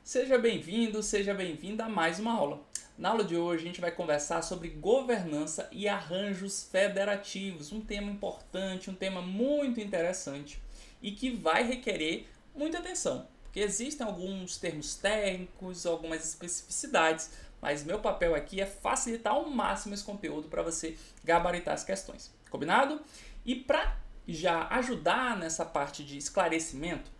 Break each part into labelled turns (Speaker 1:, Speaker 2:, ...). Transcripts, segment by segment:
Speaker 1: Seja bem-vindo, seja bem-vinda a mais uma aula. Na aula de hoje a gente vai conversar sobre governança e arranjos federativos, um tema importante, um tema muito interessante e que vai requerer muita atenção, porque existem alguns termos técnicos, algumas especificidades, mas meu papel aqui é facilitar ao máximo esse conteúdo para você gabaritar as questões. Combinado? E para já ajudar nessa parte de esclarecimento,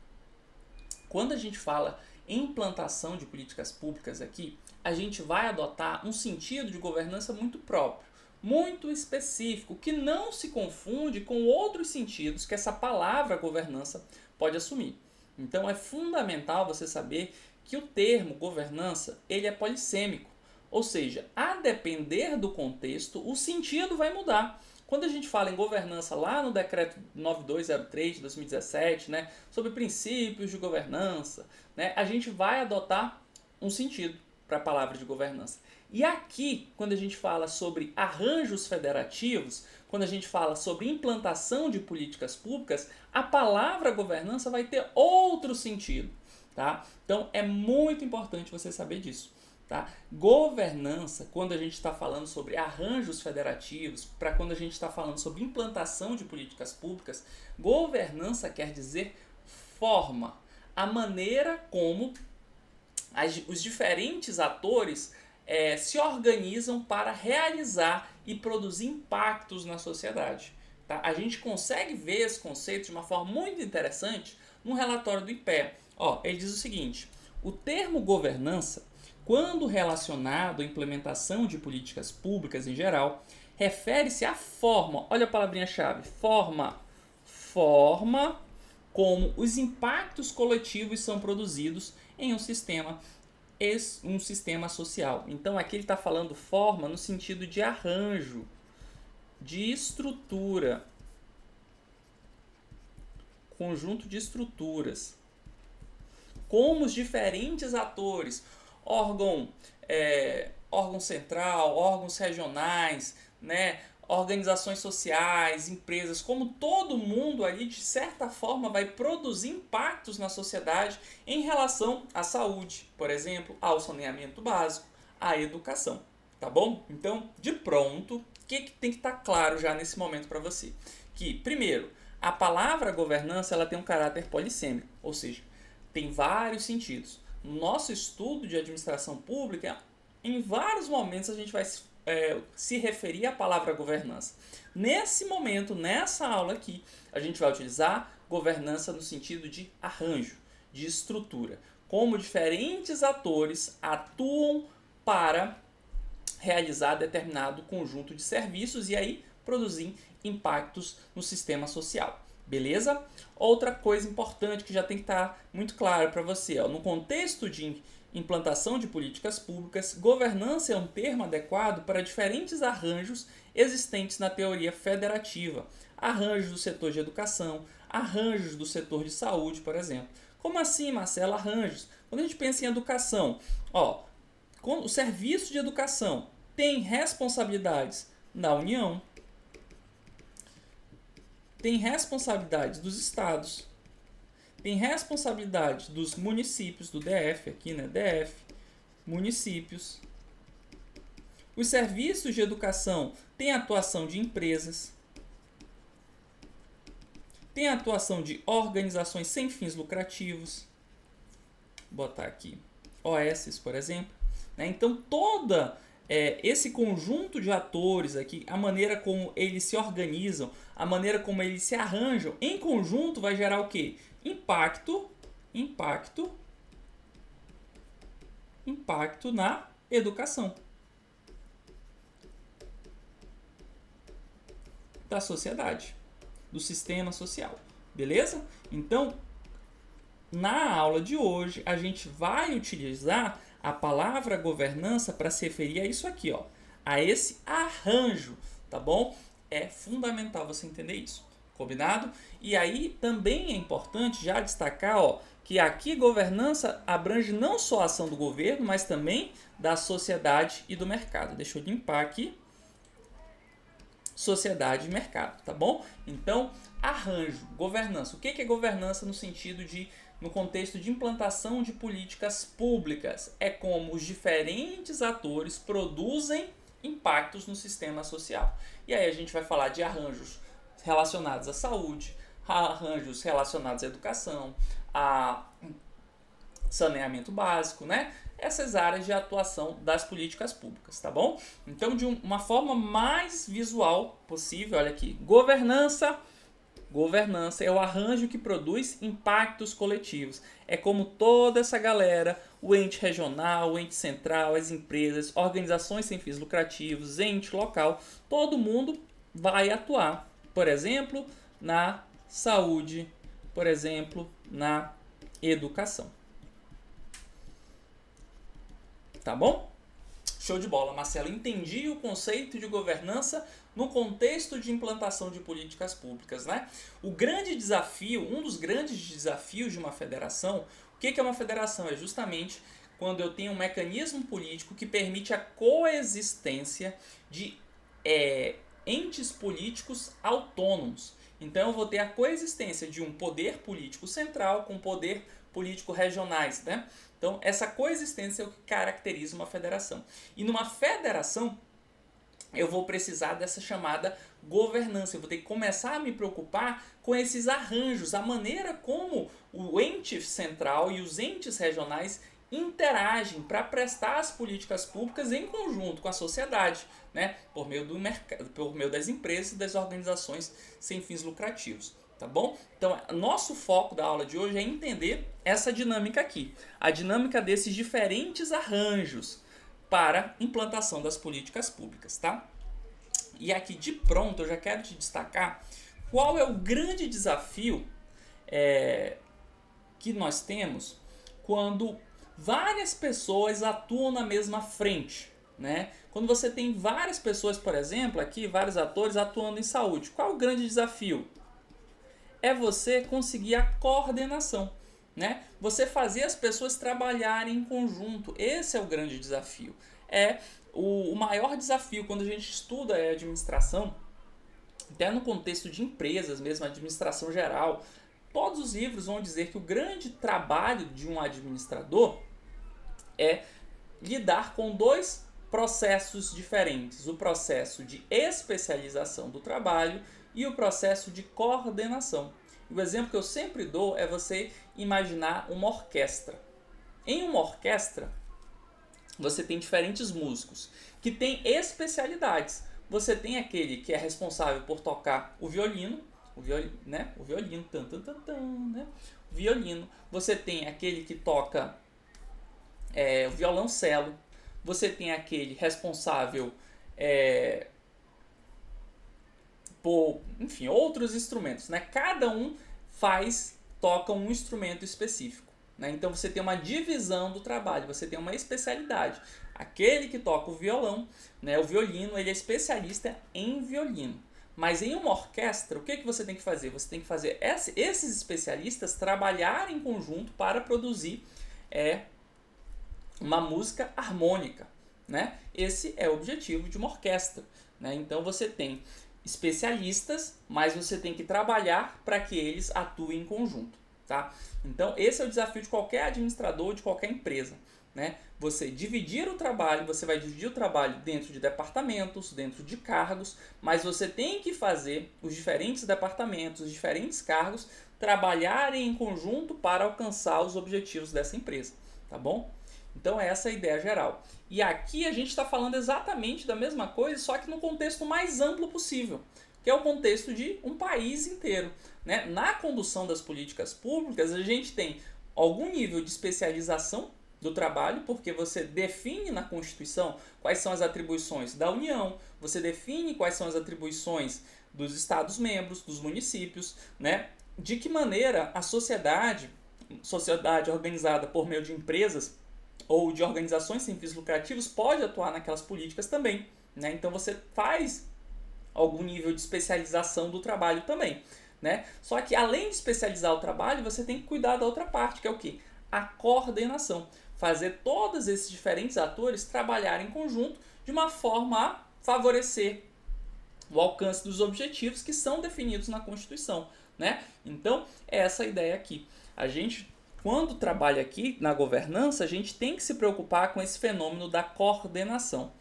Speaker 1: quando a gente fala em implantação de políticas públicas aqui, a gente vai adotar um sentido de governança muito próprio, muito específico, que não se confunde com outros sentidos que essa palavra governança pode assumir. Então é fundamental você saber que o termo governança ele é polissêmico, ou seja, a depender do contexto, o sentido vai mudar. Quando a gente fala em governança lá no decreto 9203 de 2017, né, sobre princípios de governança, né, a gente vai adotar um sentido para a palavra de governança. E aqui, quando a gente fala sobre arranjos federativos, quando a gente fala sobre implantação de políticas públicas, a palavra governança vai ter outro sentido, tá? Então é muito importante você saber disso. Tá? Governança, quando a gente está falando sobre arranjos federativos, para quando a gente está falando sobre implantação de políticas públicas, governança quer dizer forma, a maneira como os diferentes atores se organizam para realizar e produzir impactos na sociedade. Tá? A gente consegue ver esse conceito de uma forma muito interessante no relatório do IPEA. Ele diz o seguinte: o termo governança, quando relacionado à implementação de políticas públicas em geral, refere-se à forma, olha a palavrinha-chave, forma como os impactos coletivos são produzidos em um sistema social. Então aqui ele está falando forma no sentido de arranjo, de estrutura, conjunto de estruturas, como os diferentes atores, órgão central, órgãos regionais, né, organizações sociais, empresas, como todo mundo ali de certa forma vai produzir impactos na sociedade em relação à saúde, por exemplo, ao saneamento básico, à educação, tá bom? Então, de pronto, o que tem que estar claro já nesse momento para você? Que, primeiro, a palavra governança ela tem um caráter polissêmico, ou seja, tem vários sentidos. No nosso estudo de administração pública, em vários momentos a gente vai se referir à palavra governança. Nesse momento, nessa aula aqui, a gente vai utilizar governança no sentido de arranjo, de estrutura, como diferentes atores atuam para realizar determinado conjunto de serviços e aí produzir impactos no sistema social. Beleza? Outra coisa importante que já tem que estar muito claro para você, no contexto de implantação de políticas públicas, governança é um termo adequado para diferentes arranjos existentes na teoria federativa. Arranjos do setor de educação, arranjos do setor de saúde, por exemplo. Como assim, Marcelo, arranjos? Quando a gente pensa em educação, o serviço de educação tem responsabilidades da União, tem responsabilidades dos estados, tem responsabilidade dos municípios, do DF aqui, né? DF, municípios. Os serviços de educação têm atuação de empresas, tem atuação de organizações sem fins lucrativos, vou botar aqui OS, por exemplo. Então, toda esse conjunto de atores aqui, a maneira como eles se organizam, a maneira como eles se arranjam, em conjunto vai gerar o quê? Impacto na educação da sociedade, do sistema social, beleza? Então, na aula de hoje, a gente vai utilizar a palavra governança para se referir a isso aqui, a esse arranjo, tá bom? É fundamental você entender isso, combinado? E aí também é importante já destacar, que aqui governança abrange não só a ação do governo, mas também da sociedade e do mercado. Deixa eu limpar aqui. Sociedade e mercado, tá bom? Então, arranjo, governança. O que é governança no sentido de no contexto de implantação de políticas públicas. É como os diferentes atores produzem impactos no sistema social. E aí a gente vai falar de arranjos relacionados à saúde, arranjos relacionados à educação, a saneamento básico, né? Essas áreas de atuação das políticas públicas, tá bom? Então, de uma forma mais visual possível, olha aqui, governança é o arranjo que produz impactos coletivos. É como toda essa galera, o ente regional, o ente central, as empresas, organizações sem fins lucrativos, ente local, todo mundo vai atuar. Por exemplo, na saúde, por exemplo, na educação. Tá bom? Show de bola, Marcelo. Entendi o conceito de governança no contexto de implantação de políticas públicas, né? O grande desafio, um dos grandes desafios de uma federação, o que é uma federação? É justamente quando eu tenho um mecanismo político que permite a coexistência de entes políticos autônomos. Então eu vou ter a coexistência de um poder político central com poder político regionais, né? Então, essa coexistência é o que caracteriza uma federação. E numa federação, eu vou precisar dessa chamada governança. Eu vou ter que começar a me preocupar com esses arranjos, a maneira como o ente central e os entes regionais interagem para prestar as políticas públicas em conjunto com a sociedade, né? Por meio do mercado, por meio das empresas e das organizações sem fins lucrativos. Tá bom? Então, nosso foco da aula de hoje é entender essa dinâmica aqui. A dinâmica desses diferentes arranjos para implantação das políticas públicas, tá? E aqui de pronto eu já quero te destacar qual é o grande desafio que nós temos quando várias pessoas atuam na mesma frente, né? Quando você tem várias pessoas, por exemplo, aqui, vários atores atuando em saúde, qual é o grande desafio? É você conseguir a coordenação, né? Você fazer as pessoas trabalharem em conjunto. Esse é o grande desafio. É o maior desafio quando a gente estuda a administração, até no contexto de empresas mesmo, administração geral. Todos os livros vão dizer que o grande trabalho de um administrador é lidar com dois processos diferentes. O processo de especialização do trabalho e o processo de coordenação. O exemplo que eu sempre dou é você imaginar uma orquestra. Em uma orquestra, você tem diferentes músicos que têm especialidades. Você tem aquele que é responsável por tocar o violino, né? O violino, né? O violino. Você tem aquele que toca o violoncelo. Você tem aquele responsável por, enfim, outros instrumentos, né? Cada um toca um instrumento específico, né? Então você tem uma divisão do trabalho, você tem uma especialidade. Aquele que toca o violão, né, o violino, ele é especialista em violino. Mas em uma orquestra, o que você tem que fazer? Você tem que fazer esses especialistas trabalharem em conjunto para produzir uma música harmônica, né? Esse é o objetivo de uma orquestra, né? Então você tem especialistas, mas você tem que trabalhar para que eles atuem em conjunto, tá? Então esse é o desafio de qualquer administrador, de qualquer empresa, né? Você dividir o trabalho, você vai dividir o trabalho dentro de departamentos, dentro de cargos, mas você tem que fazer os diferentes departamentos, os diferentes cargos trabalharem em conjunto para alcançar os objetivos dessa empresa, tá bom? Então essa é a ideia geral. E aqui a gente está falando exatamente da mesma coisa, só que no contexto mais amplo possível, que é o contexto de um país inteiro, né? Na condução das políticas públicas, a gente tem algum nível de especialização do trabalho, porque você define na Constituição quais são as atribuições da União, você define quais são as atribuições dos Estados-membros, dos municípios, né? De que maneira a sociedade organizada por meio de empresas ou de organizações sem fins lucrativos pode atuar naquelas políticas também, né? Então você faz algum nível de especialização do trabalho também, né? Só que além de especializar o trabalho, você tem que cuidar da outra parte, que é o quê? A coordenação. Fazer todos esses diferentes atores trabalharem em conjunto de uma forma a favorecer o alcance dos objetivos que são definidos na Constituição, né? Então, é essa a ideia aqui. A gente quando trabalha aqui na governança, a gente tem que se preocupar com esse fenômeno da coordenação.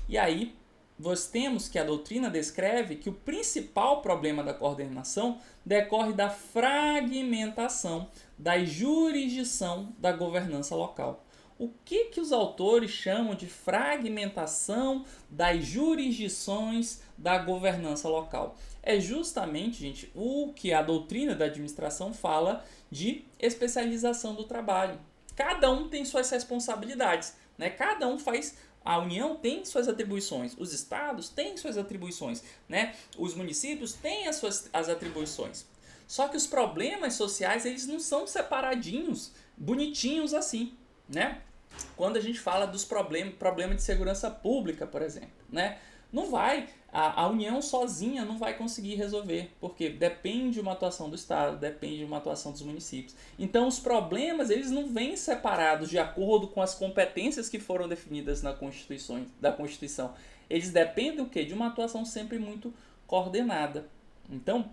Speaker 1: E aí, nós temos que a doutrina descreve que o principal problema da coordenação decorre da fragmentação da jurisdição da governança local. O que os autores chamam de fragmentação das jurisdições da governança local? É justamente, gente, o que a doutrina da administração fala de especialização do trabalho. Cada um tem suas responsabilidades, né? Cada um faz. A União tem suas atribuições, os estados têm suas atribuições, né? Os municípios têm as atribuições. Só que os problemas sociais, eles não são separadinhos, bonitinhos assim, né? Quando a gente fala dos problemas de segurança pública, por exemplo, né? Não vai, a União sozinha não vai conseguir resolver, porque depende de uma atuação do Estado, depende de uma atuação dos municípios. Então os problemas, eles não vêm separados de acordo com as competências que foram definidas da Constituição. Eles dependem do quê? De uma atuação sempre muito coordenada. Então,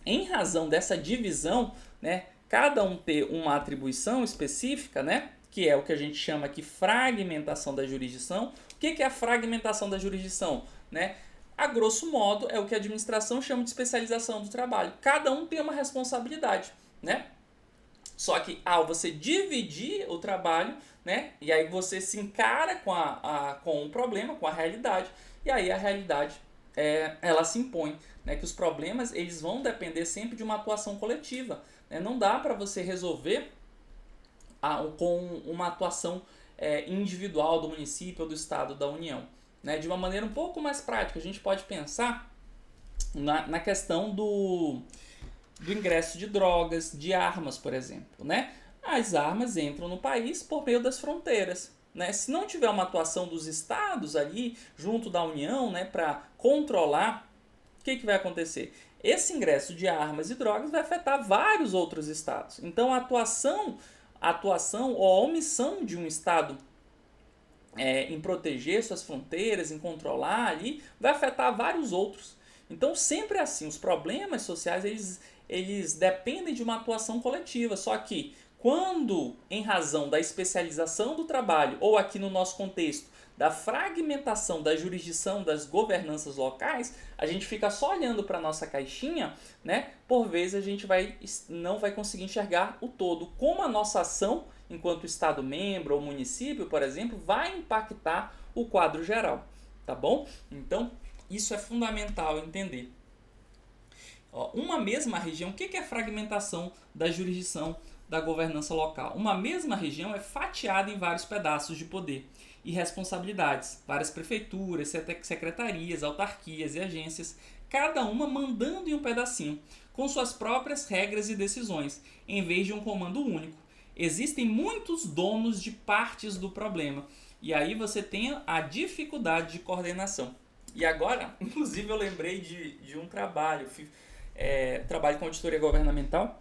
Speaker 1: em razão dessa divisão, né, cada um ter uma atribuição específica, né, que é o que a gente chama aqui fragmentação da jurisdição. O que é a fragmentação da jurisdição? Né? A grosso modo, é o que a administração chama de especialização do trabalho. Cada um tem uma responsabilidade, né? Só que ao você dividir o trabalho, né? E aí você se encara com o problema, com a realidade, e aí a realidade ela se impõe, né? Que os problemas eles vão depender sempre de uma atuação coletiva, né? Não dá para você resolver com uma atuação individual do município ou do estado da União. Né? De uma maneira um pouco mais prática, a gente pode pensar na questão do ingresso de drogas, de armas, por exemplo. Né? As armas entram no país por meio das fronteiras. Né? Se não tiver uma atuação dos estados ali, junto da União, né, para controlar, o que vai acontecer? Esse ingresso de armas e drogas vai afetar vários outros estados. Então, a atuação ou a omissão de um estado em proteger suas fronteiras, em controlar ali, vai afetar vários outros. Então sempre é assim, os problemas sociais eles dependem de uma atuação coletiva, só que quando, em razão da especialização do trabalho, ou aqui no nosso contexto, da fragmentação da jurisdição das governanças locais, a gente fica só olhando para a nossa caixinha, né? Por vezes a gente não vai conseguir enxergar o todo, como a nossa ação enquanto Estado membro ou município, por exemplo, vai impactar o quadro geral, tá bom? Então, isso é fundamental entender. Uma mesma região, o que é fragmentação da jurisdição da governança local? Uma mesma região é fatiada em vários pedaços de poder e responsabilidades, várias prefeituras, secretarias, autarquias e agências, cada uma mandando em um pedacinho, com suas próprias regras e decisões, em vez de um comando único. Existem muitos donos de partes do problema, e aí você tem a dificuldade de coordenação. E agora, inclusive, eu lembrei de um trabalho, trabalho com auditoria governamental,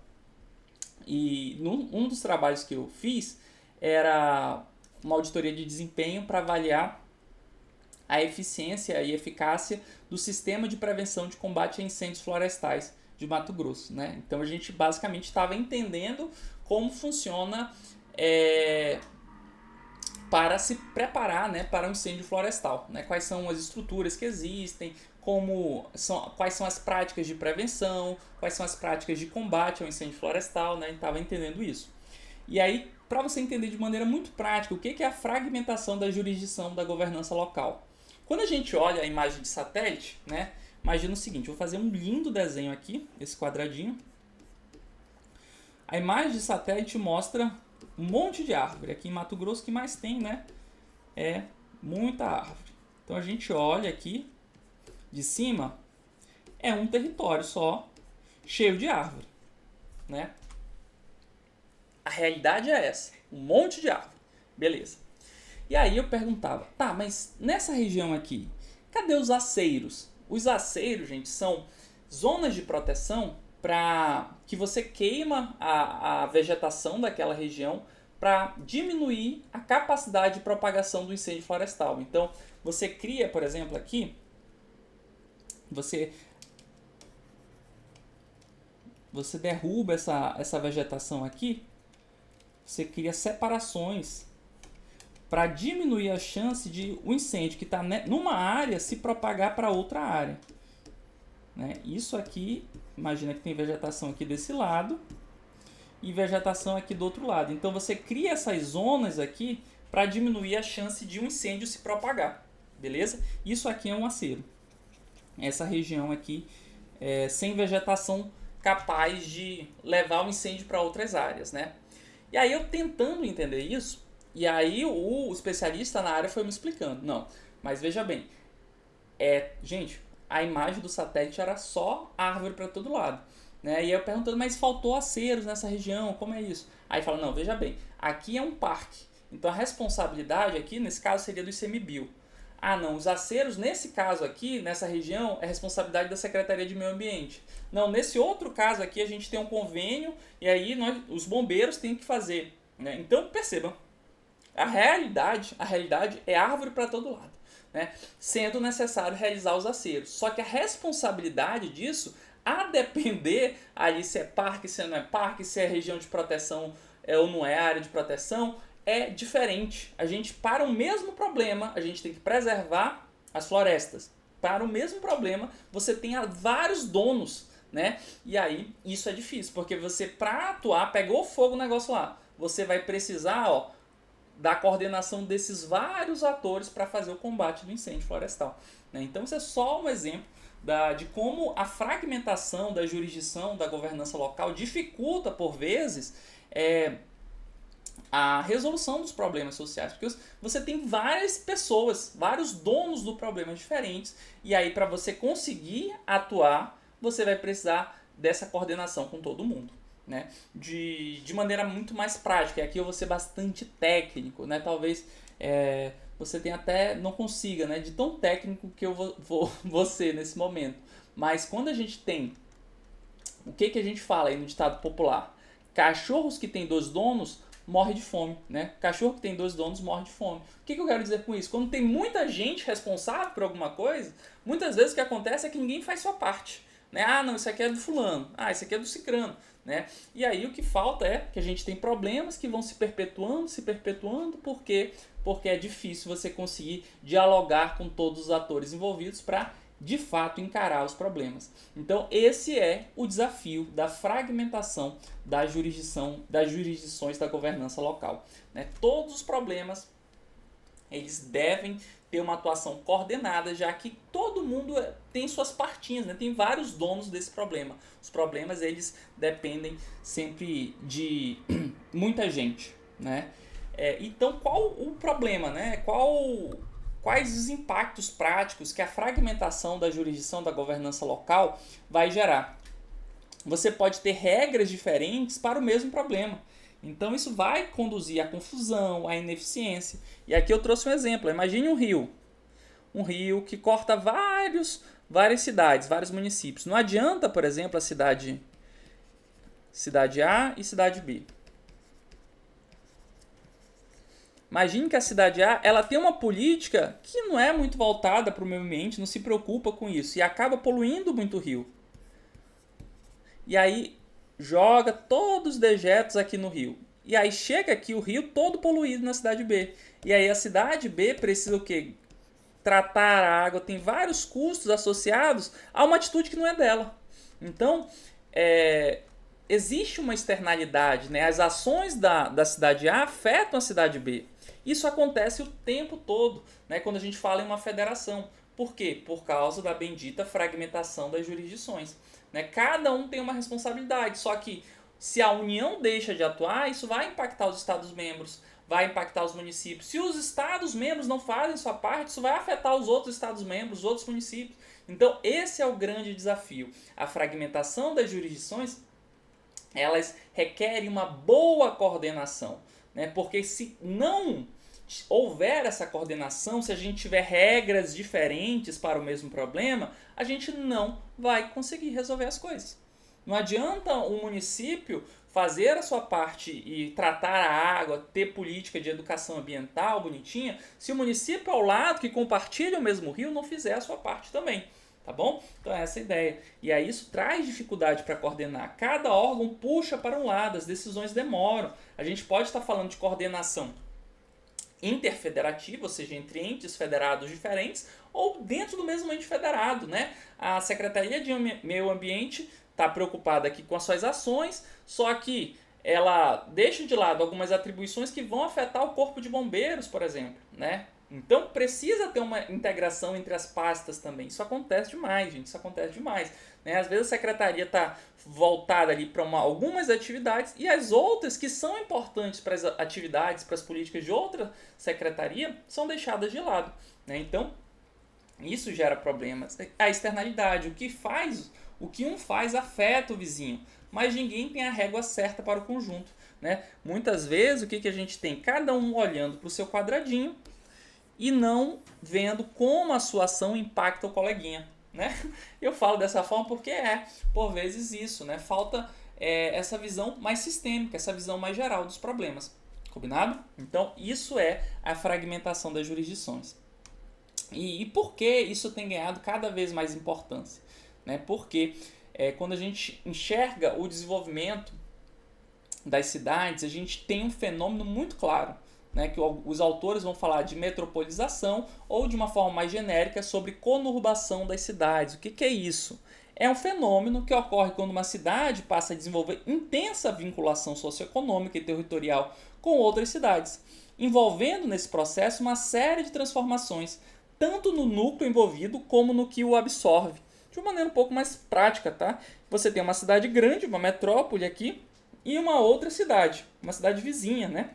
Speaker 1: e um dos trabalhos que eu fiz era uma auditoria de desempenho para avaliar a eficiência e eficácia do sistema de prevenção de combate a incêndios florestais de Mato Grosso. Né? Então a gente basicamente estava entendendo como funciona para se preparar, né, para um incêndio florestal. Né? Quais são as estruturas que existem, quais são as práticas de prevenção, quais são as práticas de combate ao incêndio florestal. Né? Estava entendendo isso. E aí, para você entender de maneira muito prática o que é a fragmentação da jurisdição da governança local. Quando a gente olha a imagem de satélite, né, imagina o seguinte, eu vou fazer um lindo desenho aqui, esse quadradinho. A imagem de satélite mostra um monte de árvore. Aqui em Mato Grosso, o que mais tem, né, é muita árvore. Então a gente olha aqui, de cima, é um território só, cheio de árvore, né? A realidade é essa, um monte de árvore. Beleza. E aí eu perguntava, tá, mas nessa região aqui, cadê os aceiros? Os aceiros, gente, são zonas de proteção para que você queima a vegetação daquela região para diminuir a capacidade de propagação do incêndio florestal. Então, você cria, por exemplo, aqui, você derruba essa vegetação aqui, você cria separações para diminuir a chance de o incêndio que está numa área se propagar para outra área. Né? Isso aqui, imagina que tem vegetação aqui desse lado e vegetação aqui do outro lado. Então você cria essas zonas aqui para diminuir a chance de um incêndio se propagar. Beleza? Isso aqui é um acero. Essa região aqui sem vegetação capaz de levar o incêndio para outras áreas. Né? E aí eu tentando entender isso, e aí o especialista na área foi me explicando. Não, mas veja bem, gente, a imagem do satélite era só árvore para todo lado. Né? E eu perguntando, mas faltou aceros nessa região, como é isso? Aí fala, não, veja bem, aqui é um parque, então a responsabilidade aqui, nesse caso, seria do ICMBio. Ah, não, os aceros, nesse caso aqui, nessa região, é responsabilidade da Secretaria de Meio Ambiente. Não, nesse outro caso aqui, a gente tem um convênio, e aí os bombeiros têm que fazer. Né? Então, percebam, a realidade é árvore para todo lado, né? Sendo necessário realizar os aceros. Só que a responsabilidade disso, a depender ali se é parque, se não é parque, se é região de proteção ou não é área de proteção, é diferente. A gente, para o mesmo problema, a gente tem que preservar as florestas. Para o mesmo problema, você tem vários donos, né? E aí, isso é difícil, porque você, para atuar, pegou fogo o negócio lá, você vai precisar, da coordenação desses vários atores para fazer o combate do incêndio florestal. Né? Então, isso é só um exemplo de como a fragmentação da jurisdição, da governança local, dificulta, por vezes, a resolução dos problemas sociais. Porque você tem várias pessoas, vários donos do problema diferentes, e aí, para você conseguir atuar, você vai precisar dessa coordenação com todo mundo. Né? De maneira muito mais prática. E aqui eu vou ser bastante técnico, né? Talvez você tenha até não consiga, né? De tão técnico que eu vou ser nesse momento. Mas quando a gente tem o que a gente fala aí no ditado popular? Cachorros que têm 2 donos morre de fome, né? Cachorro que tem 2 donos morre de fome. O que eu quero dizer com isso? Quando tem muita gente responsável por alguma coisa, muitas vezes o que acontece é que ninguém faz sua parte. Né? Ah, não, isso aqui é do fulano. Ah, isso aqui é do cicrano. Né? E aí o que falta é que a gente tem problemas que vão se perpetuando, por quê? Porque é difícil você conseguir dialogar com todos os atores envolvidos para, de fato, encarar os problemas. Então, esse é o desafio da fragmentação das jurisdições da governança local. Né? Todos os problemas, eles devem ter uma atuação coordenada, já que todo mundo tem suas partinhas, né? Tem vários donos desse problema. Os problemas, eles dependem sempre de muita gente, né? Então, qual o problema, né? Quais os impactos práticos que a fragmentação da jurisdição da governança local vai gerar? Você pode ter regras diferentes para o mesmo problema. Então, isso vai conduzir à confusão, à ineficiência. E aqui eu trouxe um exemplo. Imagine um rio. Um rio que corta várias cidades, vários municípios. Não adianta, por exemplo, a cidade A e cidade B. Imagine que a cidade A ela tem uma política que não é muito voltada para o meio ambiente, não se preocupa com isso e acaba poluindo muito o rio. E aí joga todos os dejetos aqui no rio. E aí chega aqui o rio todo poluído na cidade B. E aí a cidade B precisa o quê? Tratar a água, tem vários custos associados a uma atitude que não é dela. Então, existe uma externalidade, né? As ações da cidade A afetam a cidade B. Isso acontece o tempo todo, né? Quando a gente fala em uma federação. Por quê? Por causa da bendita fragmentação das jurisdições. Né? Cada um tem uma responsabilidade, só que se a União deixa de atuar, isso vai impactar os Estados-membros, vai impactar os municípios. Se os Estados-membros não fazem sua parte, isso vai afetar os outros Estados-membros, os outros municípios. Então, esse é o grande desafio. A fragmentação das jurisdições, elas requerem uma boa coordenação, né? Porque se não houver essa coordenação, se a gente tiver regras diferentes para o mesmo problema, a gente não vai conseguir resolver as coisas. Não adianta um município fazer a sua parte e tratar a água, ter política de educação ambiental bonitinha, se o município ao lado, que compartilha o mesmo rio, não fizer a sua parte também. Tá bom? Então é essa a ideia. E aí isso traz dificuldade para coordenar. Cada órgão puxa para um lado, as decisões demoram. A gente pode estar falando de coordenação interfederativa, ou seja, entre entes federados diferentes, ou dentro do mesmo ente federado, né? A Secretaria de Meio Ambiente está preocupada aqui com as suas ações, só que ela deixa de lado algumas atribuições que vão afetar o Corpo de Bombeiros, por exemplo, né? Então precisa ter uma integração entre as pastas também. Isso acontece demais, gente. Isso acontece demais. Né? Às vezes a secretaria está voltada ali para algumas atividades e as outras que são importantes para as atividades, para as políticas de outra secretaria, são deixadas de lado. Né? Então isso gera problemas. A externalidade, o que um faz afeta o vizinho, mas ninguém tem a régua certa para o conjunto. Né? Muitas vezes o que a gente tem? Cada um olhando para o seu quadradinho e não vendo como a sua ação impacta o coleguinha. Né? Eu falo dessa forma porque por vezes isso, né? Falta essa visão mais sistêmica, essa visão mais geral dos problemas. Combinado? Então, isso é a fragmentação das jurisdições. E por que isso tem ganhado cada vez mais importância? Né? Porque quando a gente enxerga o desenvolvimento das cidades, a gente tem um fenômeno muito claro, né, que os autores vão falar de metropolização ou de uma forma mais genérica sobre conurbação das cidades. O que é isso? É um fenômeno que ocorre quando uma cidade passa a desenvolver intensa vinculação socioeconômica e territorial com outras cidades, envolvendo nesse processo uma série de transformações, tanto no núcleo envolvido como no que o absorve. De uma maneira um pouco mais prática, tá? Você tem uma cidade grande, uma metrópole aqui, e uma outra cidade, uma cidade vizinha, né?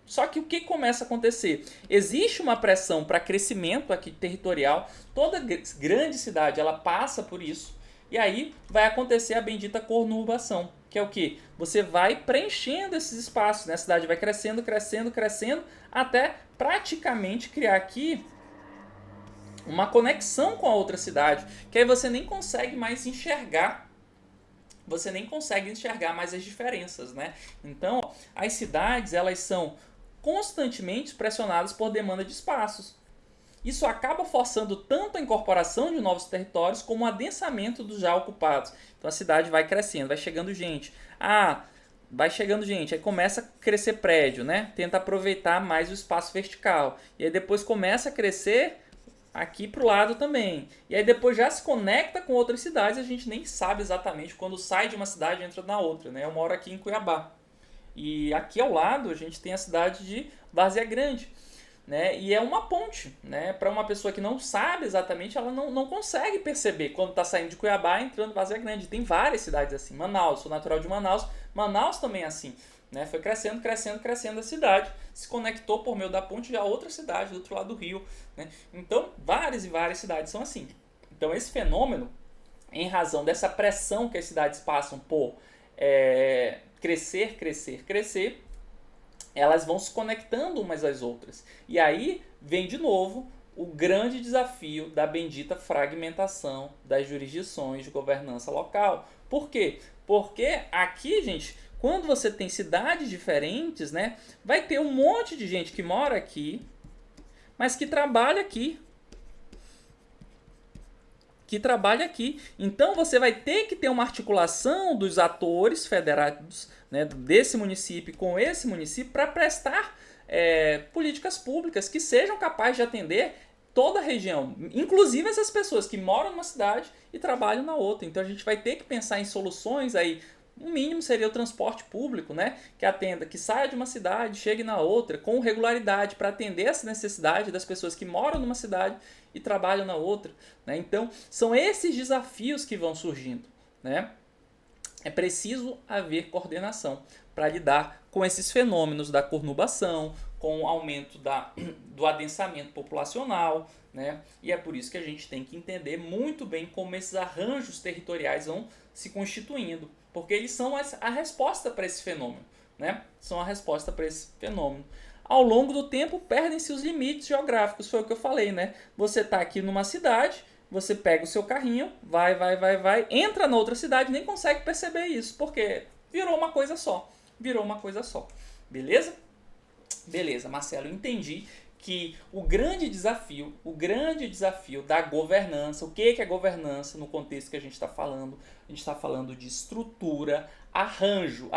Speaker 1: Só que o que começa a acontecer? Existe uma pressão para crescimento aqui territorial, toda grande cidade ela passa por isso, e aí vai acontecer a bendita conurbação, que é o que? Você vai preenchendo esses espaços, né? A cidade vai crescendo, crescendo, crescendo, até praticamente criar aqui uma conexão com a outra cidade, que aí você nem consegue mais enxergar mais as diferenças, né? Então, as cidades, elas são constantemente pressionadas por demanda de espaços. Isso acaba forçando tanto a incorporação de novos territórios como o adensamento dos já ocupados. Então a cidade vai crescendo, vai chegando gente. Aí começa a crescer prédio, né? Tenta aproveitar mais o espaço vertical. E aí depois começa a crescer aqui para o lado também. E aí depois já se conecta com outras cidades, a gente nem sabe exatamente quando sai de uma cidade e entra na outra, né? Eu moro aqui em Cuiabá. E aqui ao lado a gente tem a cidade de Várzea Grande, né? E é uma ponte, né? Para uma pessoa que não sabe exatamente, ela não consegue perceber quando está saindo de Cuiabá e entrando em Várzea Grande. Tem várias cidades assim. Manaus, sou natural de Manaus. Manaus também é assim. Né? Foi crescendo, crescendo, crescendo a cidade. Se conectou por meio da ponte já a outra cidade do outro lado do rio. Né? Então, várias e várias cidades são assim. Então, esse fenômeno, em razão dessa pressão que as cidades passam por crescer, crescer, crescer, elas vão se conectando umas às outras. E aí vem de novo o grande desafio da bendita fragmentação das jurisdições de governança local. Por quê? Porque aqui, gente, quando você tem cidades diferentes, né, vai ter um monte de gente que mora aqui, mas que trabalha aqui. Então você vai ter que ter uma articulação dos atores federados, né, desse município com esse município para prestar políticas públicas que sejam capazes de atender toda a região, inclusive essas pessoas que moram numa cidade e trabalham na outra. Então a gente vai ter que pensar em soluções aí. O mínimo seria o transporte público, né? Que atenda, que saia de uma cidade, chegue na outra, com regularidade, para atender essa necessidade das pessoas que moram numa cidade e trabalham na outra. Né? Então, são esses desafios que vão surgindo. Né? É preciso haver coordenação para lidar com esses fenômenos da conurbação, com o aumento do adensamento populacional. Né? E é por isso que a gente tem que entender muito bem como esses arranjos territoriais vão se constituindo. Porque eles são a resposta para esse fenômeno. Né? São a resposta para esse fenômeno. Ao longo do tempo, perdem-se os limites geográficos. Foi o que eu falei, né? Você está aqui numa cidade, você pega o seu carrinho, vai, entra na outra cidade, nem consegue perceber isso, porque virou uma coisa só. Beleza? Beleza, Marcelo, entendi que o grande desafio da governança, o que é governança no contexto que a gente está falando? A gente está falando de estrutura, arranjo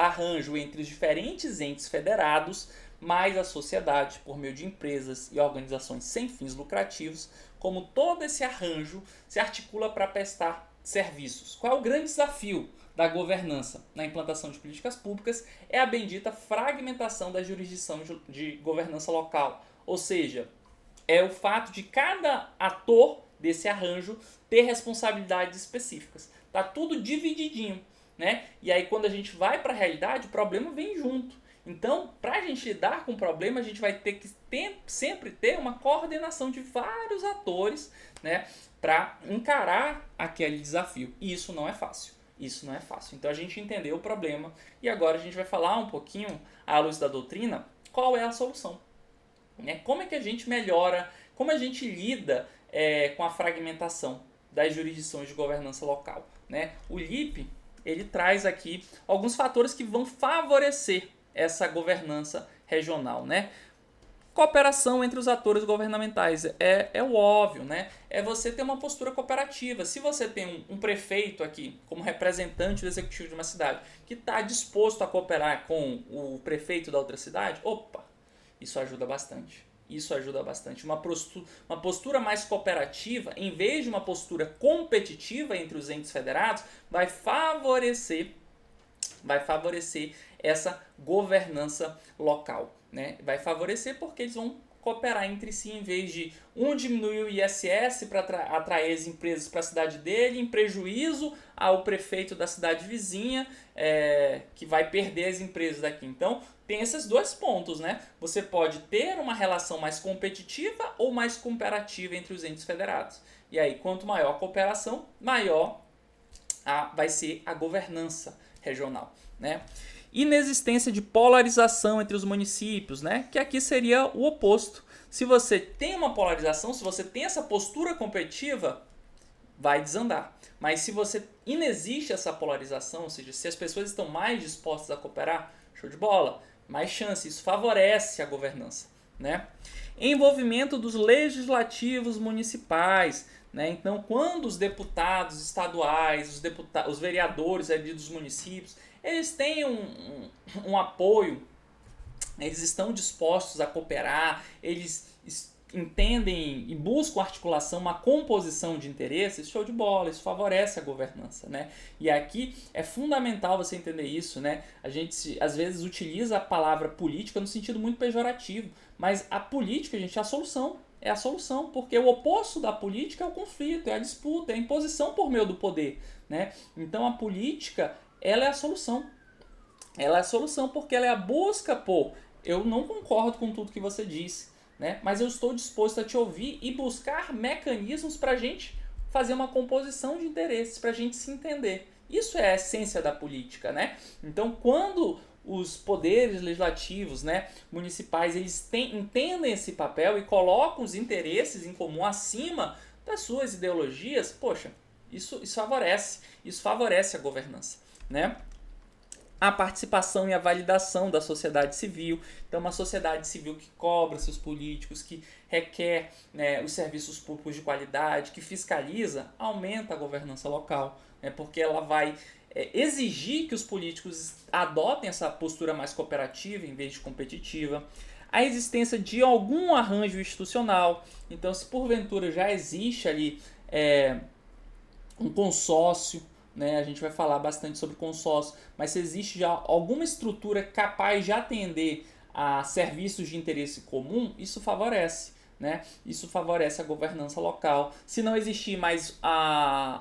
Speaker 1: entre os diferentes entes federados, mais a sociedade, por meio de empresas e organizações sem fins lucrativos, como todo esse arranjo se articula para prestar serviços. Qual é o grande desafio da governança na implantação de políticas públicas? É a bendita fragmentação da jurisdição de governança local. Ou seja, é o fato de cada ator desse arranjo ter responsabilidades específicas. Tá tudo divididinho, né? E aí quando a gente vai para a realidade, o problema vem junto. Então, para a gente lidar com o problema, a gente vai ter que sempre ter uma coordenação de vários atores, né, para encarar aquele desafio. E isso não é fácil. Isso não é fácil. Então a gente entendeu o problema e agora a gente vai falar um pouquinho, à luz da doutrina, qual é a solução. Né? Como é que a gente melhora, como a gente lida com a fragmentação das jurisdições de governança local. Né? O LIP, ele traz aqui alguns fatores que vão favorecer essa governança regional, né? Cooperação entre os atores governamentais é o óbvio, né? É você ter uma postura cooperativa. Se você tem um prefeito aqui, como representante do executivo de uma cidade, que está disposto a cooperar com o prefeito da outra cidade, opa, isso ajuda bastante. Isso ajuda bastante. Uma postura mais cooperativa, em vez de uma postura competitiva entre os entes federados, vai favorecer essa governança local. Né? Vai favorecer porque eles vão cooperar entre si, em vez de um diminuir o ISS para atrair as empresas para a cidade dele, em prejuízo ao prefeito da cidade vizinha, que vai perder as empresas daqui. Então, tem esses dois pontos, né? Você pode ter uma relação mais competitiva ou mais cooperativa entre os entes federados. E aí, quanto maior a cooperação, maior vai ser a governança regional, né? Inexistência de polarização entre os municípios, né? Que aqui seria o oposto. Se você tem uma polarização, se você tem essa postura competitiva, vai desandar. Mas se inexiste essa polarização, ou seja, se as pessoas estão mais dispostas a cooperar, show de bola, mais chance, isso favorece a governança, né? Envolvimento dos legislativos municipais, né? Então, quando os deputados estaduais, os vereadores ali dos municípios, eles têm um apoio, eles estão dispostos a cooperar, eles entendem e buscam articulação, uma composição de interesses, show de bola, isso favorece a governança, né? E aqui é fundamental você entender isso, né? A gente às vezes utiliza a palavra política no sentido muito pejorativo, mas a política, gente, é a solução. É a solução, porque o oposto da política é o conflito, é a disputa, é a imposição por meio do poder, né? Então a política, ela é a solução. Ela é a solução porque ela é a busca por, eu não concordo com tudo que você disse, né? Mas eu estou disposto a te ouvir e buscar mecanismos para a gente fazer uma composição de interesses, para a gente se entender. Isso é a essência da política, né? Então, quando os poderes legislativos, né, municipais, eles entendem esse papel e colocam os interesses em comum acima das suas ideologias, poxa, isso favorece a governança, né? A participação e a validação da sociedade civil. Então, uma sociedade civil que cobra seus políticos, que requer, né, os serviços públicos de qualidade, que fiscaliza, aumenta a governança local, né, porque ela vai exigir que os políticos adotem essa postura mais cooperativa em vez de competitiva. A existência de algum arranjo institucional. Então, se porventura já existe ali um consórcio, né, a gente vai falar bastante sobre consórcio, mas se existe já alguma estrutura capaz de atender a serviços de interesse comum, isso favorece. Né? Isso favorece a governança local. Se não existir mais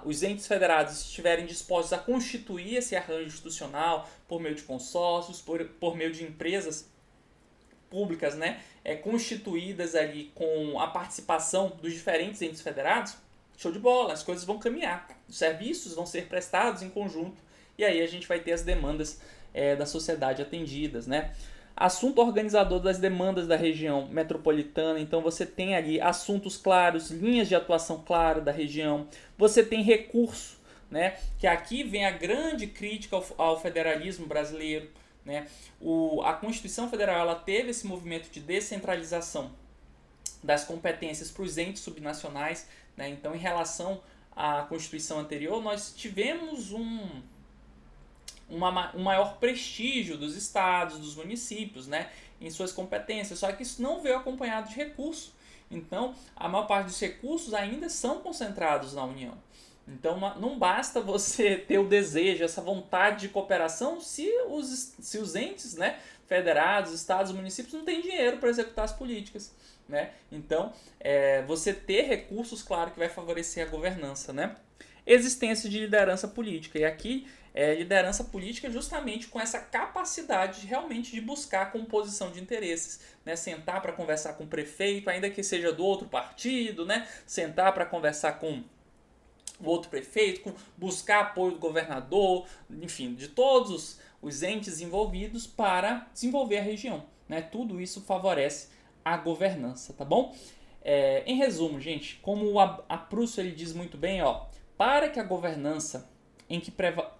Speaker 1: os entes federados estiverem dispostos a constituir esse arranjo institucional por meio de consórcios, por meio de empresas públicas, né, constituídas ali com a participação dos diferentes entes federados, show de bola, as coisas vão caminhar, os serviços vão ser prestados em conjunto e aí a gente vai ter as demandas da sociedade atendidas, né? Assunto organizador das demandas da região metropolitana, então você tem ali assuntos claros, linhas de atuação claras da região, você tem recurso, né, que aqui vem a grande crítica ao federalismo brasileiro, né? A Constituição Federal ela teve esse movimento de descentralização, das competências para os entes subnacionais, né? Então, em relação à Constituição anterior, nós tivemos um maior prestígio dos estados, dos municípios, né, em suas competências, só que isso não veio acompanhado de recurso. Então, a maior parte dos recursos ainda são concentrados na União. Então, não basta você ter o desejo, essa vontade de cooperação se os entes, né, federados, estados, municípios não têm dinheiro para executar as políticas, né? Então, você ter recursos, claro que vai favorecer a governança, né? Existência de liderança política. E aqui, liderança política justamente com essa capacidade realmente de buscar a composição de interesses, né? Sentar para conversar com o prefeito, ainda que seja do outro partido, né? Sentar para conversar com o outro prefeito, buscar apoio do governador, enfim, de todos os entes envolvidos para desenvolver a região, né? Tudo isso favorece a governança, tá bom? Em resumo, gente, como a Prusso ele diz muito bem, ó, para que a governança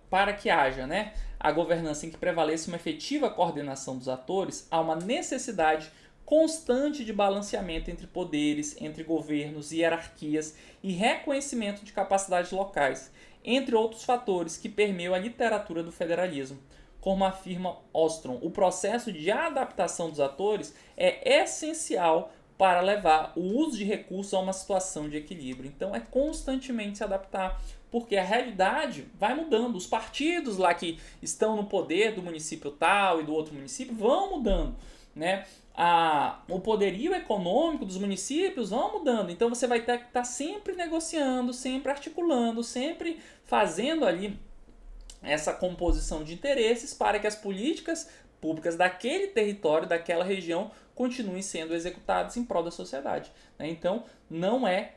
Speaker 1: para que haja, né, a governança em que prevaleça uma efetiva coordenação dos atores, há uma necessidade constante de balanceamento entre poderes, entre governos e hierarquias e reconhecimento de capacidades locais, entre outros fatores que permeiam a literatura do federalismo. Como afirma Ostrom, o processo de adaptação dos atores é essencial para levar o uso de recursos a uma situação de equilíbrio. Então é constantemente se adaptar, porque a realidade vai mudando. Os partidos lá que estão no poder do município tal e do outro município vão mudando, né? O poderio econômico dos municípios vão mudando. Então você vai ter que estar sempre negociando, sempre articulando, sempre fazendo ali essa composição de interesses para que as políticas públicas daquele território, daquela região, continuem sendo executadas em prol da sociedade, né? Então não é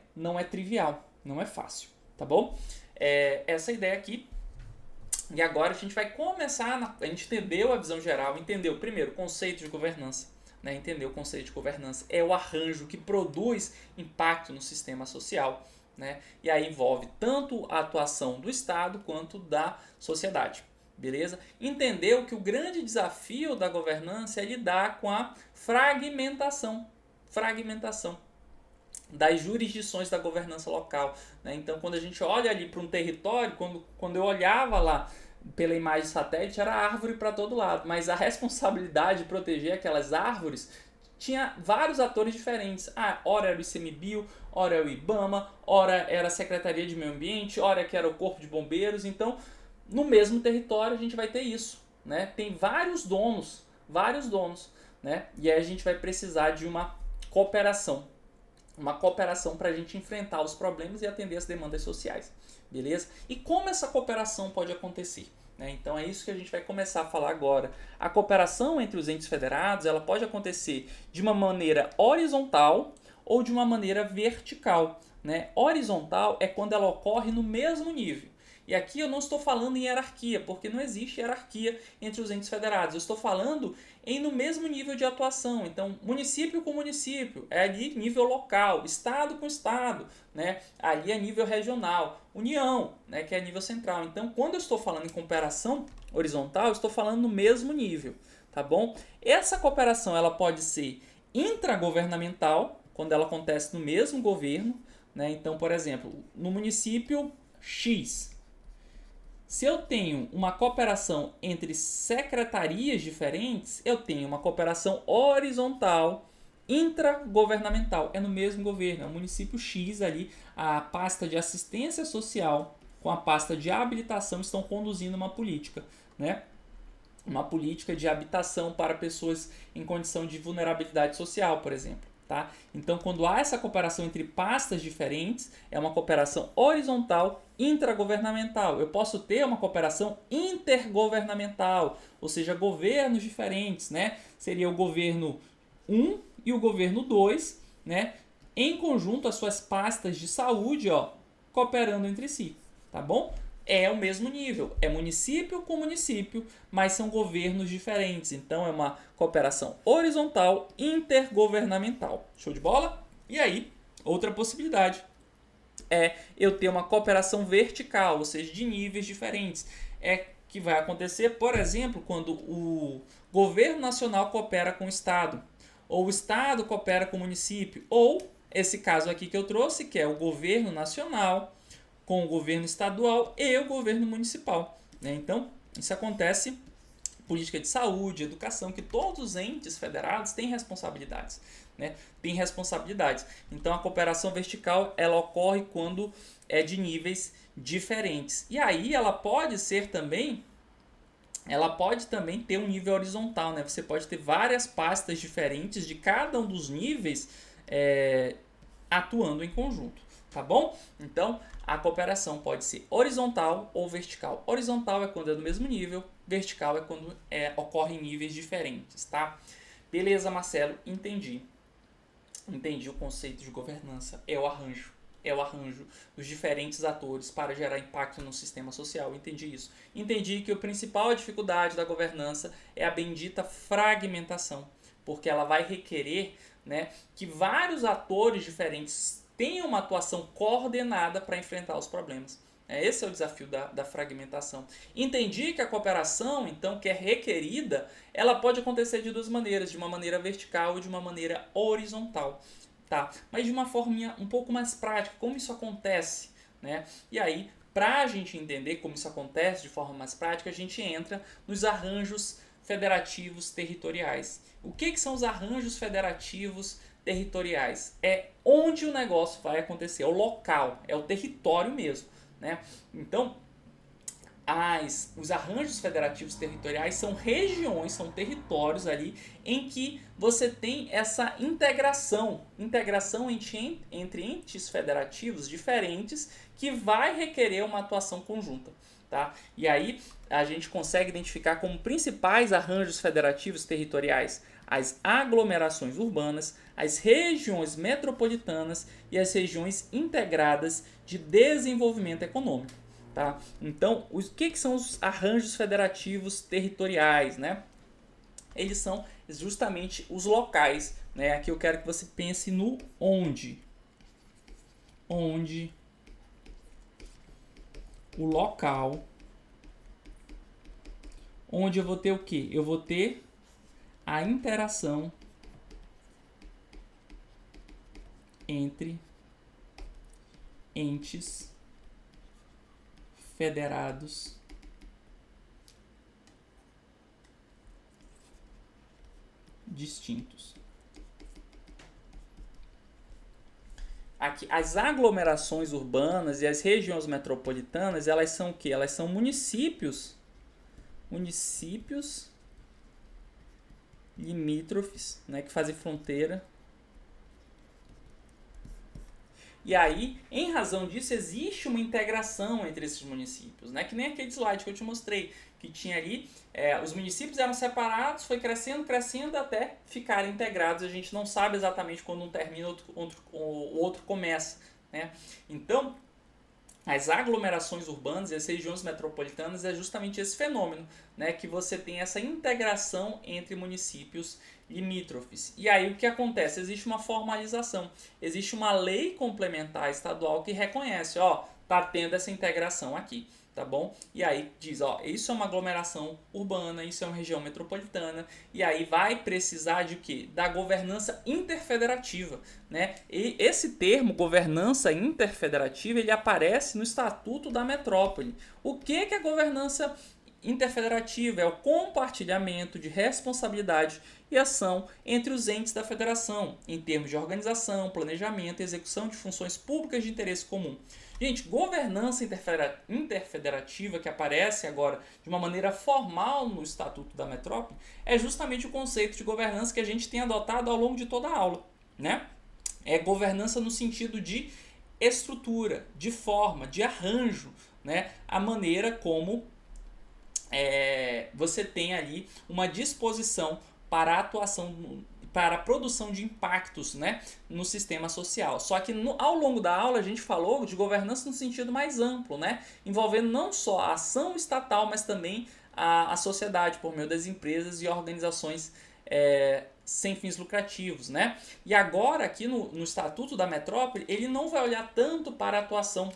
Speaker 1: trivial, não é fácil, tá bom? Essa ideia aqui. E agora a gente vai começar, a gente entendeu a visão geral, entendeu primeiro o conceito de governança, né? Entender o conceito de governança é o arranjo que produz impacto no sistema social, né? E aí envolve tanto a atuação do Estado quanto da sociedade. Beleza? Entendeu que o grande desafio da governança é lidar com a fragmentação das jurisdições da governança local, né? Então, quando a gente olha ali para um território, quando eu olhava lá pela imagem satélite, era árvore para todo lado, mas a responsabilidade de proteger aquelas árvores tinha vários atores diferentes. Ora era o ICMBio, ora era o IBAMA, ora era a Secretaria de Meio Ambiente, ora que era o Corpo de Bombeiros. Então, no mesmo território a gente vai ter isso, né? Tem vários donos, né? E aí a gente vai precisar de uma cooperação para a gente enfrentar os problemas e atender as demandas sociais, beleza? E como essa cooperação pode acontecer, né? Então é isso que a gente vai começar a falar agora. A cooperação entre os entes federados, ela pode acontecer de uma maneira horizontal ou de uma maneira vertical, né? Horizontal é quando ela ocorre no mesmo nível. E aqui eu não estou falando em hierarquia, porque não existe hierarquia entre os entes federados. Eu estou falando no mesmo nível de atuação. Então, município com município, é ali nível local, estado com estado, né? Ali é nível regional, união, né? Que é nível central. Então, quando eu estou falando em cooperação horizontal, eu estou falando no mesmo nível, tá bom? Essa cooperação ela pode ser intragovernamental, quando ela acontece no mesmo governo, né? Então, por exemplo, no município X, se eu tenho uma cooperação entre secretarias diferentes, eu tenho uma cooperação horizontal, intragovernamental. É no mesmo governo, é o município X ali, a pasta de assistência social com a pasta de habilitação estão conduzindo uma política, né? Uma política de habitação para pessoas em condição de vulnerabilidade social, por exemplo. Tá? Então, quando há essa cooperação entre pastas diferentes, é uma cooperação horizontal intragovernamental. Eu posso ter uma cooperação intergovernamental, ou seja, governos diferentes, né? Seria o governo 1 e o governo 2, né? Em conjunto, as suas pastas de saúde, ó, cooperando entre si, tá bom? É o mesmo nível, é município com município, mas são governos diferentes. Então é uma cooperação horizontal intergovernamental. Show de bola? E aí, outra possibilidade é eu ter uma cooperação vertical, ou seja, de níveis diferentes. É que vai acontecer, por exemplo, quando o governo nacional coopera com o Estado, ou o Estado coopera com o município, ou esse caso aqui que eu trouxe, que é o governo nacional com o governo estadual e o governo municipal, né? Então, isso acontece política de saúde, educação, que todos os entes federados têm responsabilidades, né? Tem responsabilidades. Então a cooperação vertical ela ocorre quando é de níveis diferentes. E aí ela pode também ter um nível horizontal, né? Você pode ter várias pastas diferentes de cada um dos níveis atuando em conjunto, tá bom? Então a cooperação pode ser horizontal ou vertical. Horizontal é quando é do mesmo nível, vertical é quando ocorre em níveis diferentes, tá? Beleza, Marcelo, entendi. Entendi o conceito de governança, é o arranjo dos diferentes atores para gerar impacto no sistema social. Entendi isso. Entendi que a principal dificuldade da governança é a bendita fragmentação, porque ela vai requerer, né, que vários atores diferentes tenham uma atuação coordenada para enfrentar os problemas. Esse é o desafio da fragmentação. Entendi que a cooperação, então, que é requerida, ela pode acontecer de duas maneiras, de uma maneira vertical e de uma maneira horizontal. Tá? Mas de uma forma um pouco mais prática, como isso acontece, né? E aí, para a gente entender como isso acontece de forma mais prática, a gente entra nos arranjos federativos territoriais. O que são os arranjos federativos territoriais? É onde o negócio vai acontecer, é o local, é o território mesmo, né? Então, os arranjos federativos territoriais são regiões, são territórios ali em que você tem essa integração entre entes federativos diferentes que vai requerer uma atuação conjunta. Tá? E aí a gente consegue identificar como principais arranjos federativos territoriais as aglomerações urbanas, as regiões metropolitanas e as regiões integradas de desenvolvimento econômico. Tá? Então, o que são os arranjos federativos territoriais? Né? Eles são justamente os locais. Né? Aqui eu quero que você pense no onde. Onde o local onde eu vou ter o quê? Eu vou ter a interação entre entes federados distintos. Aqui, as aglomerações urbanas e as regiões metropolitanas, elas são o quê? Elas são municípios limítrofes, né, que fazem fronteira. E aí, em razão disso, existe uma integração entre esses municípios, né? Que nem aquele slide que eu te mostrei, que tinha ali, os municípios eram separados, foi crescendo até ficarem integrados. A gente não sabe exatamente quando um termina, o outro começa, né? Então, as aglomerações urbanas e as regiões metropolitanas é justamente esse fenômeno, né? Que você tem essa integração entre municípios limítrofes. E aí o que acontece? Existe uma formalização, existe uma lei complementar estadual que reconhece, tá tendo essa integração aqui, tá bom? E aí diz, isso é uma aglomeração urbana, isso é uma região metropolitana, e aí vai precisar de quê? Da governança interfederativa, né? E esse termo, governança interfederativa, ele aparece no Estatuto da Metrópole. O que é a governança interfederativa? É o compartilhamento de responsabilidade e ação entre os entes da federação, em termos de organização, planejamento e execução de funções públicas de interesse comum. Gente, governança interfederativa, que aparece agora de uma maneira formal no Estatuto da Metrópole, é justamente o conceito de governança que a gente tem adotado ao longo de toda a aula, né? É governança no sentido de estrutura, de forma, de arranjo, né? A maneira como você tem ali uma disposição para a atuação, para a produção de impactos, né, no sistema social. Só que ao longo da aula a gente falou de governança no sentido mais amplo, né, envolvendo não só a ação estatal, mas também a sociedade por meio das empresas e organizações sem fins lucrativos, né? E agora aqui no Estatuto da Metrópole ele não vai olhar tanto para a atuação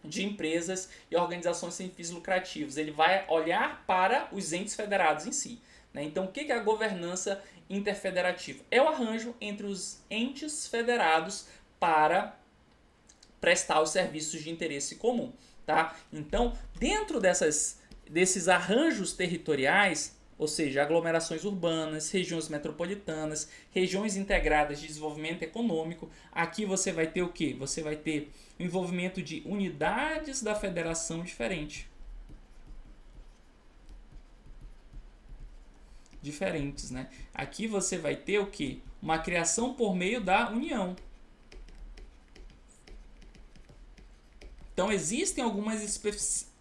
Speaker 1: de empresas e organizações sem fins lucrativos. Ele vai olhar para os entes federados em si. Né? Então, o que é a governança interfederativo? É o arranjo entre os entes federados para prestar os serviços de interesse comum, tá? Então, dentro desses arranjos territoriais, ou seja, aglomerações urbanas, regiões metropolitanas, regiões integradas de desenvolvimento econômico, aqui você vai ter o quê? Você vai ter o envolvimento de unidades da federação diferentes, né? Aqui você vai ter o quê? Uma criação por meio da união. Então, existem algumas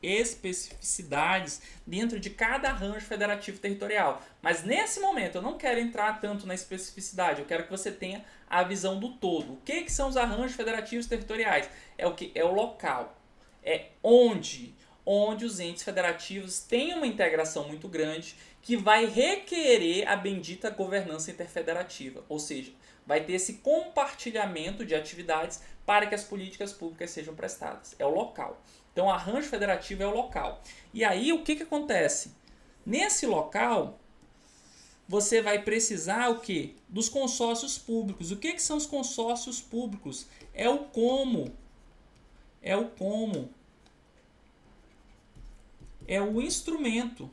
Speaker 1: especificidades dentro de cada arranjo federativo territorial. Mas, nesse momento, eu não quero entrar tanto na especificidade. Eu quero que você tenha a visão do todo. O que são os arranjos federativos territoriais? É o que? É o local. É onde os entes federativos têm uma integração muito grande que vai requerer a bendita governança interfederativa. Ou seja, vai ter esse compartilhamento de atividades para que as políticas públicas sejam prestadas. É o local. Então, o arranjo federativo é o local. E aí, o que acontece? Nesse local, você vai precisar o quê? Dos consórcios públicos. O que são os consórcios públicos? É o como. É o como. É o instrumento.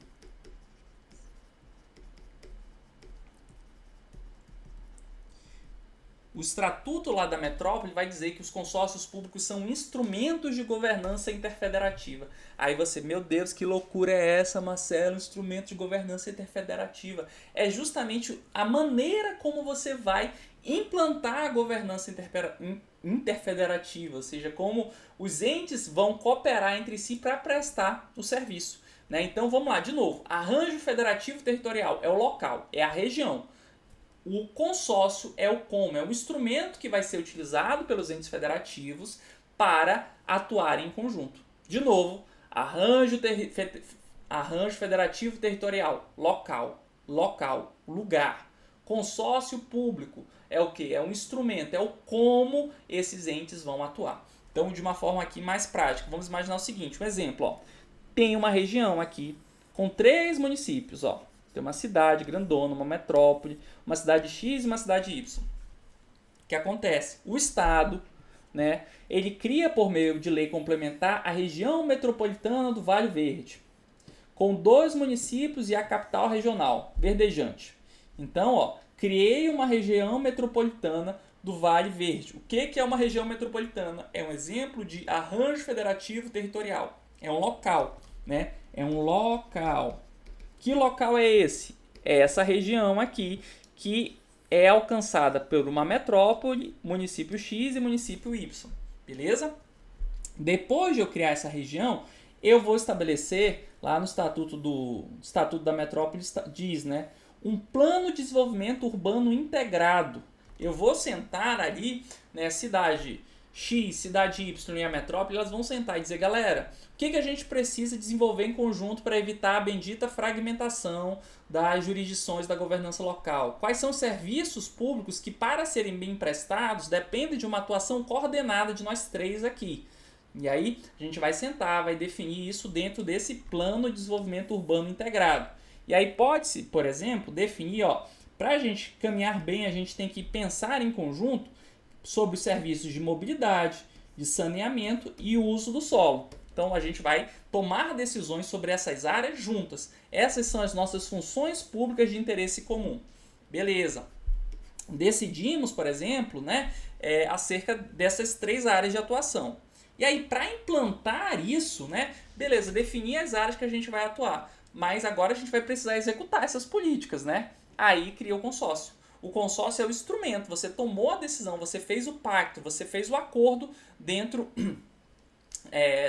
Speaker 1: O estatuto lá da metrópole vai dizer que os consórcios públicos são instrumentos de governança interfederativa. Aí você, meu Deus, que loucura é essa, Marcelo? Instrumento de governança interfederativa. É justamente a maneira como você vai implantar a governança interfederativa, ou seja, como os entes vão cooperar entre si para prestar o serviço. Né? Então vamos lá, de novo. Arranjo federativo territorial é o local, é a região. O consórcio é o como, é o instrumento que vai ser utilizado pelos entes federativos para atuar em conjunto. De novo, arranjo federativo territorial, local, lugar. Consórcio público é o que? É um instrumento, é o como esses entes vão atuar. Então, de uma forma aqui mais prática, vamos imaginar o seguinte, um exemplo, ó. Tem uma região aqui com 3 municípios, ó. Tem uma cidade grandona, uma metrópole, uma cidade X e uma cidade Y. O que acontece? O Estado, né, ele cria por meio de lei complementar a região metropolitana do Vale Verde, com 2 municípios e a capital regional, Verdejante. Então, ó, criei uma região metropolitana do Vale Verde. O que é uma região metropolitana? É um exemplo de arranjo federativo territorial. É um local, né? É um local. Que local é esse? É essa região aqui que é alcançada por uma metrópole, município X e município Y. Beleza? Depois de eu criar essa região, eu vou estabelecer, lá no Estatuto da Metrópole diz, né? Um plano de desenvolvimento urbano integrado. Eu vou sentar ali, né, cidade X, cidade Y e a metrópole, elas vão sentar e dizer, galera, o que a gente precisa desenvolver em conjunto para evitar a bendita fragmentação das jurisdições da governança local? Quais são os serviços públicos que, para serem bem prestados, dependem de uma atuação coordenada de nós 3 aqui? E aí, a gente vai sentar, vai definir isso dentro desse plano de desenvolvimento urbano integrado. E aí pode-se, por exemplo, definir, ó, para a gente caminhar bem, a gente tem que pensar em conjunto sobre os serviços de mobilidade, de saneamento e o uso do solo. Então, a gente vai tomar decisões sobre essas áreas juntas. Essas são as nossas funções públicas de interesse comum. Beleza. Decidimos, por exemplo, né, acerca dessas 3 áreas de atuação. E aí, para implantar isso, né, beleza, definir as áreas que a gente vai atuar. Mas agora a gente vai precisar executar essas políticas, né? Aí cria o consórcio. O consórcio é o instrumento, você tomou a decisão, você fez o pacto, você fez o acordo dentro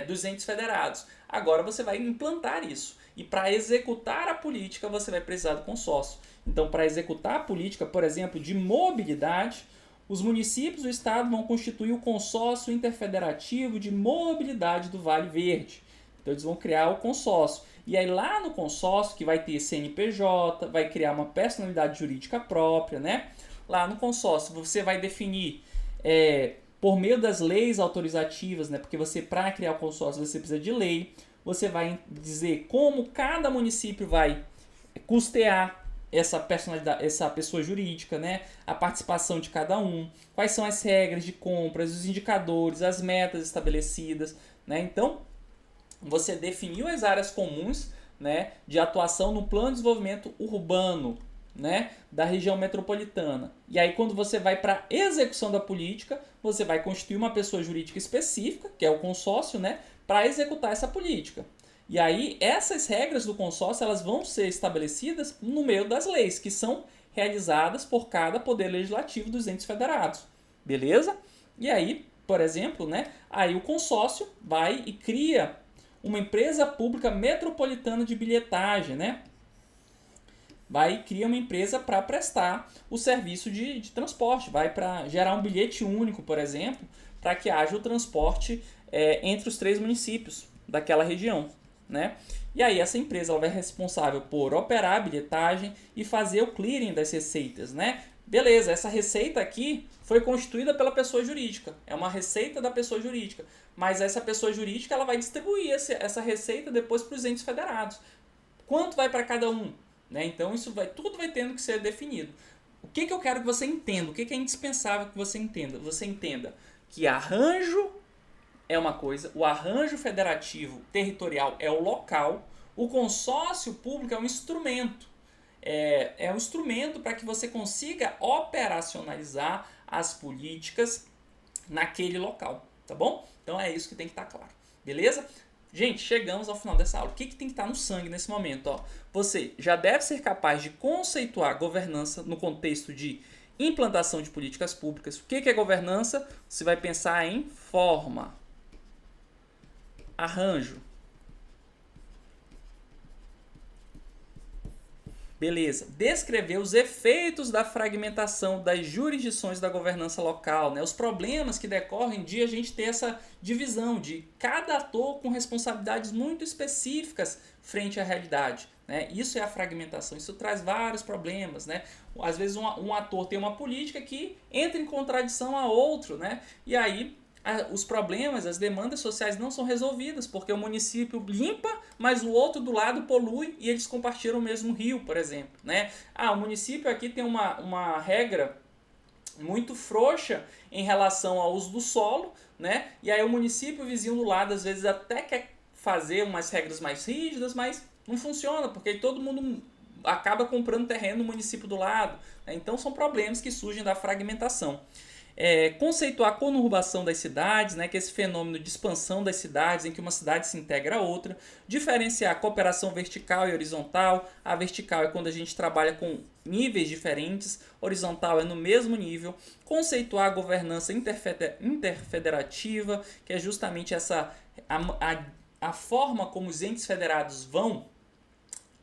Speaker 1: dos entes federados. Agora você vai implantar isso. E para executar a política, você vai precisar do consórcio. Então, para executar a política, por exemplo, de mobilidade, os municípios do estado vão constituir o consórcio interfederativo de mobilidade do Vale Verde. Então, eles vão criar o consórcio. E aí lá no consórcio, que vai ter CNPJ, vai criar uma personalidade jurídica própria, né? Lá no consórcio você vai definir, por meio das leis autorizativas, né? Porque você, para criar o consórcio, você precisa de lei. Você vai dizer como cada município vai custear essa personalidade, essa pessoa jurídica, né? A participação de cada um, quais são as regras de compras, os indicadores, as metas estabelecidas, né? Então, você definiu as áreas comuns, né, de atuação no plano de desenvolvimento urbano, né, da região metropolitana. E aí, quando você vai para a execução da política, você vai constituir uma pessoa jurídica específica, que é o consórcio, né, para executar essa política. E aí, essas regras do consórcio elas vão ser estabelecidas no meio das leis, que são realizadas por cada poder legislativo dos entes federados. Beleza? E aí, por exemplo, né, aí o consórcio vai e cria uma empresa pública metropolitana de bilhetagem, né? Vai e cria uma empresa para prestar o serviço de transporte, vai para gerar um bilhete único, por exemplo, para que haja o transporte entre os 3 municípios daquela região, né? E aí essa empresa ela vai ser responsável por operar a bilhetagem e fazer o clearing das receitas, né? Beleza, essa receita aqui foi constituída pela pessoa jurídica, é uma receita da pessoa jurídica, mas essa pessoa jurídica ela vai distribuir essa receita depois para os entes federados. Quanto vai para cada um? Né? Então tudo vai tendo que ser definido. O que eu quero que você entenda? O que é indispensável que você entenda? Você entenda que arranjo é uma coisa, o arranjo federativo territorial é o local, o consórcio público é um instrumento. É um instrumento para que você consiga operacionalizar as políticas naquele local, tá bom? Então é isso que tem que estar claro, beleza? Gente, chegamos ao final dessa aula. O que tem que estar no sangue nesse momento? Ó? Você já deve ser capaz de conceituar governança no contexto de implantação de políticas públicas. O que é governança? Você vai pensar em forma, arranjo. Beleza. Descrever os efeitos da fragmentação das jurisdições da governança local, né? Os problemas que decorrem de a gente ter essa divisão de cada ator com responsabilidades muito específicas frente à realidade, né? Isso é a fragmentação, isso traz vários problemas, né? Às vezes um ator tem uma política que entra em contradição a outro, né? E aí os problemas, as demandas sociais não são resolvidas, porque o município limpa, mas o outro do lado polui e eles compartilham o mesmo rio, por exemplo, né? O município aqui tem uma regra muito frouxa em relação ao uso do solo, né? E aí o município vizinho do lado às vezes até quer fazer umas regras mais rígidas, mas não funciona, porque todo mundo acaba comprando terreno no município do lado, né? Então são problemas que surgem da fragmentação. Conceituar a conurbação das cidades, né, que é esse fenômeno de expansão das cidades, em que uma cidade se integra a outra. Diferenciar a cooperação vertical e horizontal. A vertical é quando a gente trabalha com níveis diferentes, horizontal é no mesmo nível. Conceituar a governança interfederativa, que é justamente a forma como os entes federados vão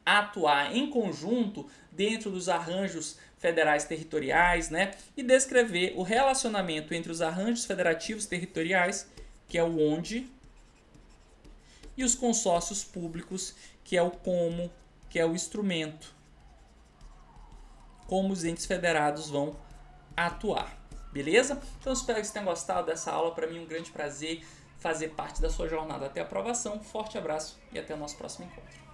Speaker 1: atuar em conjunto dentro dos arranjos federais territoriais, né? E descrever o relacionamento entre os arranjos federativos territoriais, que é o onde, e os consórcios públicos, que é o como, que é o instrumento, como os entes federados vão atuar, beleza? Então espero que vocês tenham gostado dessa aula. Para mim é um grande prazer fazer parte da sua jornada até a aprovação. Forte abraço e até o nosso próximo encontro.